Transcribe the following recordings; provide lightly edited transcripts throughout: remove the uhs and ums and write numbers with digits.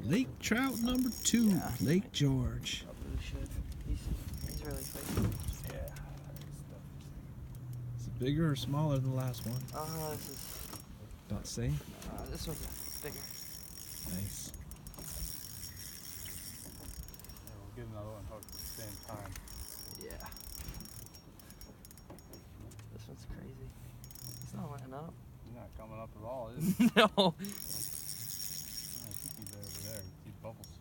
Lake trout number 2, Yeah. Lake George. Probably should. He's really quick. Yeah. Is it bigger or smaller than the last one? This is. About the same. This one's bigger. Nice. Yeah, we'll get another one hooked at the same time. Yeah. This one's crazy. He's not letting up. He's not coming up at all, is he? No. I think he's over there. See bubbles.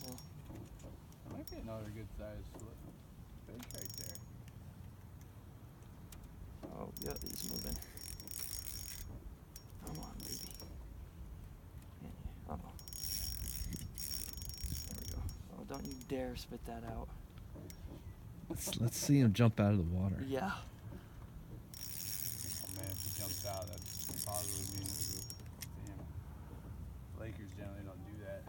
Well. Might be another good sized fish right there. Oh, yeah, he's moving. Come on, baby. Uh-oh. There we go. Oh, don't you dare spit that out. Let's see him jump out of the water. Yeah. Oh man, if he jumps out, that probably means damn. Lakers generally don't do that.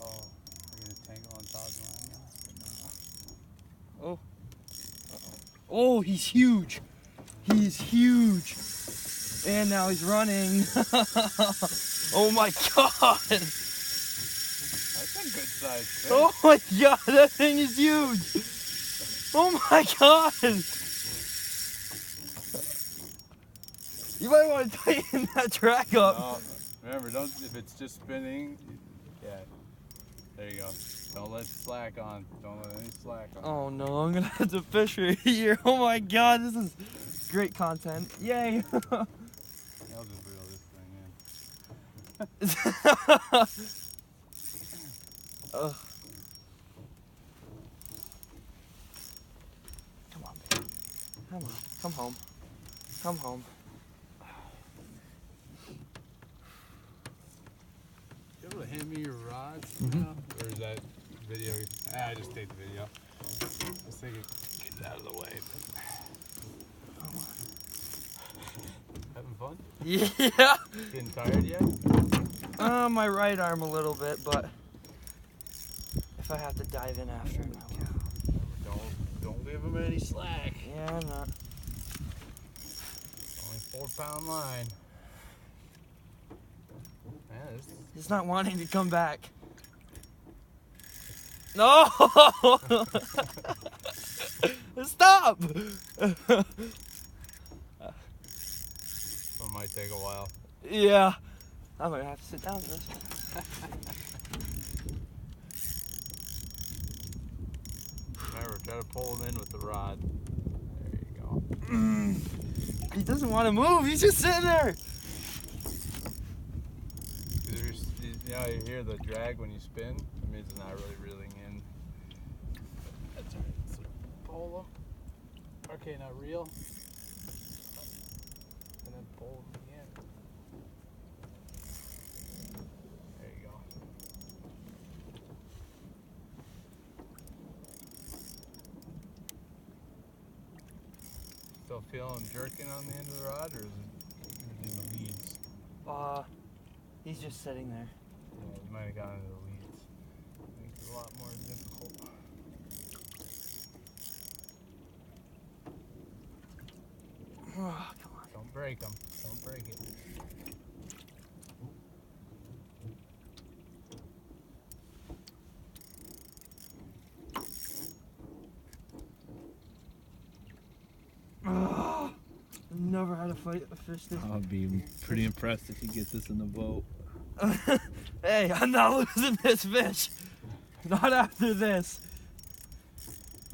Oh, we're gonna tangle on Todd's line now. Oh. Oh, he's huge. He's huge. And now he's running. Oh my god. That's a good sized fish. Oh my god, that thing is huge. Oh my god. You might want to tighten that drag up. No, remember, don't if it's just spinning. Yeah. There you go. Don't let slack on. Don't let any slack on. Oh no, I'm gonna have to fish right here. Oh my god, this is great content. Yay. I'll just reel this thing in. Ugh. Come on, baby. Come on. Come home. Come home. You able to hand me your rods Mhm. now? Or is that video? I just take the video. Let's take it. Get it out of the way. Having fun? Yeah. Getting tired yet? My right arm a little bit, but if I have to dive in after him, I will. Don't give him any slack. Yeah, I'm not. Only 4-pound line. Man, this He's not wanting to come back. No! Stop! one might take a while. Yeah. I'm gonna have to sit down for this. Remember, try to pull him in with the rod. There you go. He doesn't want to move. He's just sitting there. 'Cause if you know, you hear the drag when you spin. It means it's not really reeling in. That's alright. So pull him. Okay, now reel. And then pull him again. There you go. Still feel him jerking on the end of the rod, or is it in the weeds? He's just sitting there. Yeah, you might have gotten into the weeds. Makes it a lot more difficult. Oh, come on. Don't break them. Don't break it. I've never had a fish this. I'll be pretty impressed if he gets this in the boat. Hey, I'm not losing this fish. Not after this.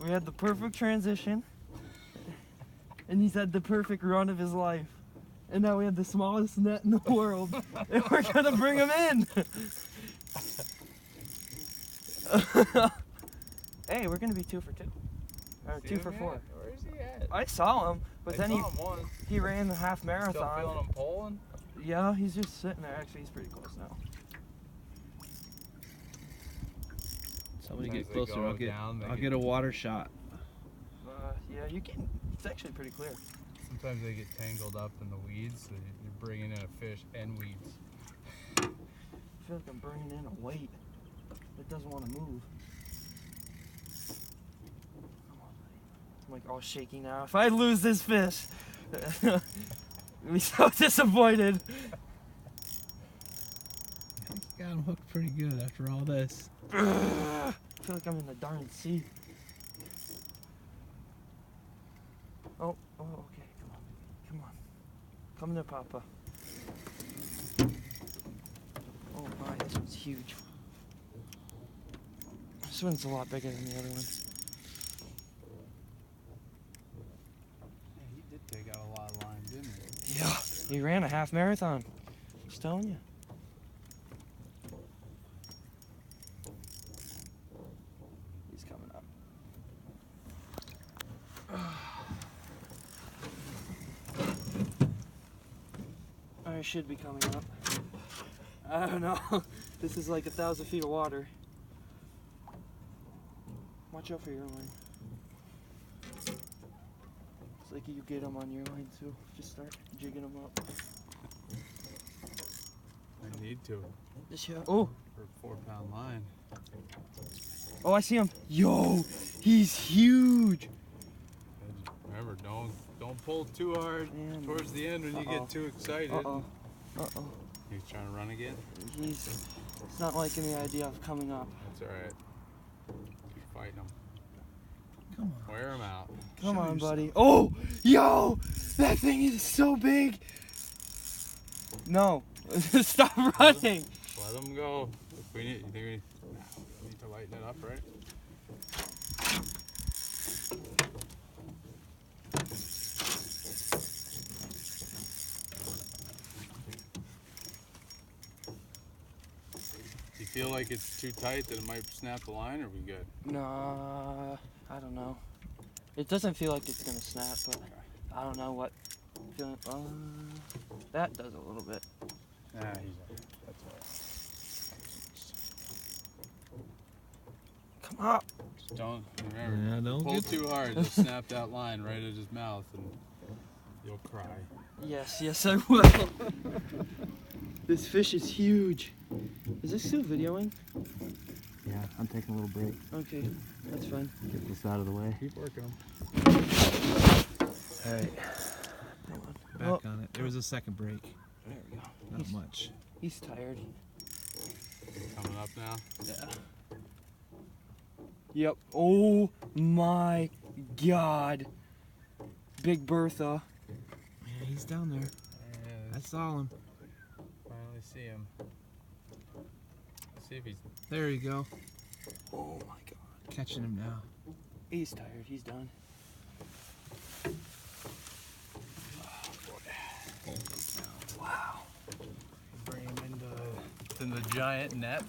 We had the perfect transition. And he's had the perfect run of his life. And now we have the smallest net in the world. And we're gonna bring him in. Hey, we're gonna be 2 for 2. Or See 2 him for yet? 4. Where is he at? I saw him, but I then saw him once. he ran the half Still feeling marathon. him pulling? Yeah, he's just sitting there. Actually, he's pretty close now. Somebody Sometimes get they closer. go I'll down, get a water shot. Yeah, you can. It's actually pretty clear. Sometimes they get tangled up in the weeds, so you're bringing in a fish and weeds. I feel like I'm bringing in a weight that doesn't want to move. Come on, buddy. I'm like all shaky now. If I lose this fish, I'll be so disappointed. got him hooked pretty good after all this. I feel like I'm in the darn sea. Oh, okay, come on, come on. Come there, Papa. Oh my, this one's huge. This one's a lot bigger than the other one. Yeah, he did take out a lot of line, didn't he? Yeah, he ran a half marathon. Just telling you. He's coming up. I should be coming up. I don't know. This is like 1,000 feet of water. Watch out for your line. It's like you get them on your line too. Just start jigging them up. I need to. Oh! For a 4-pound line. Oh, I see him. Yo! He's huge! And remember, don't pull too hard Man. towards the end when you get too excited. Uh-oh. Uh-oh. He's trying to run again? He's not liking the idea of coming up. That's alright. Keep fighting him. Come on. Wear him out. Come Show on, yourself. buddy. Oh! Yo! That thing is so big! No. Stop running! Let him go. If we need, you think we need to lighten it up, right? Do you feel like it's too tight that it might snap the line, or are we good? Nah, I don't know. It doesn't feel like it's gonna snap, but I don't know what feeling. That does a little bit. Nah, he's alright. That's alright. Come up! Just don't, remember, Yeah, don't pull get too hard, you'll snap that line right at his mouth and you'll cry. Yes, I will. This fish is huge. Is this still videoing? Yeah, I'm taking a little break. Okay, that's fine. Get this out of the way. Keep working him. Alright. Hang on. Back on it. There was a second break. There we go. Not much. He's tired. Coming up now. Yeah. Yep. Oh my god. Big Bertha. Yeah, he's down there. Yeah, I saw him. finally see him. Let's see if he's. There you go. Oh my god. Catching him now. He's tired. He's done. Wow. Bring him into the giant net.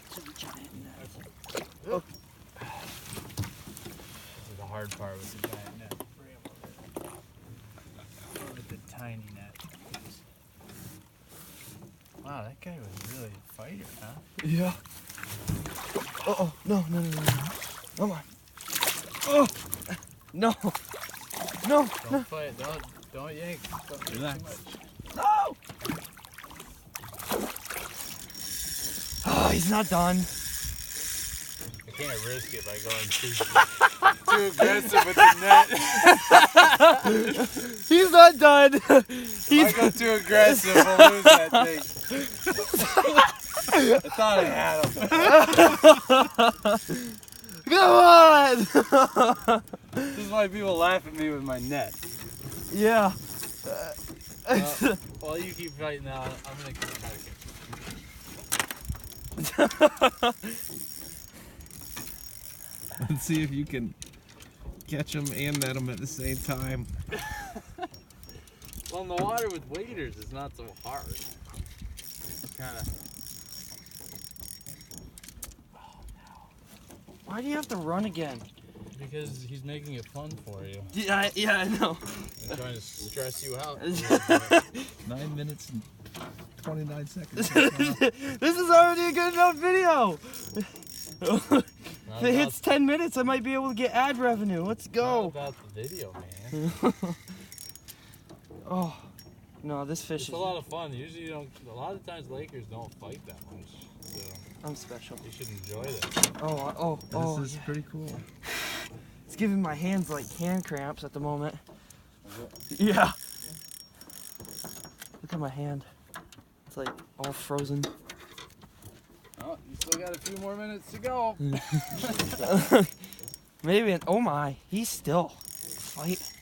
It's a giant net. This is the hard part with the giant net. Bring him over there. With the tiny net. Wow, that guy was really a fighter, huh? Yeah. Uh-oh. No. Come on. Oh! No. No. Don't fight. Don't yank. Don't Relax. Too much. No! Oh, he's not done. I can't risk it by going too aggressive with the net. He's not done. If I go too aggressive, we'll lose that thing. I thought I had him. Come on. This is why people laugh at me with my net. Yeah. While you keep fighting now, I'm gonna try to catch you. Let's see if you can catch him and net him at the same time. Well, in the water with waders, it's not so hard. Kind of. Why do you have to run again? Because he's making it fun for you. Yeah, I know. I'm trying to stress you out. 9 minutes and 29 seconds. This is already a good enough video. If it hits 10 minutes, I might be able to get ad revenue. Let's go. About the video, man. Oh, no, this fish It's is. a lot of fun. Usually, you don't. A lot of times, Lakers don't fight that much, so I'm special. you should enjoy this. Oh, This is yeah. pretty cool. It's giving my hands like hand cramps at the moment. Yeah. Look at my hand. It's like all frozen. Oh, you still got a few more minutes to go. Maybe. Oh my, he's still fight.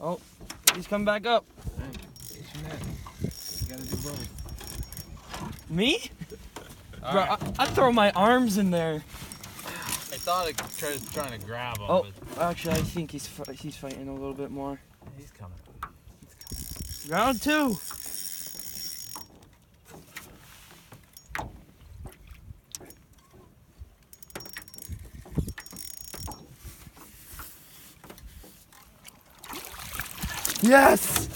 Oh, he's coming back up. Get your net. You gotta do both. Me? All Bro, right. I throw my arms in there. I thought I was trying to grab him. Oh, actually, I think he's fighting a little bit more. But he's coming. Round 2. Yes!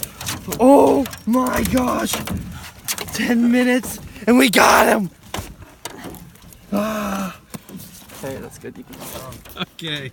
Oh my gosh! 10 minutes and we got him! Ah. Hey, that's good. You can Okay.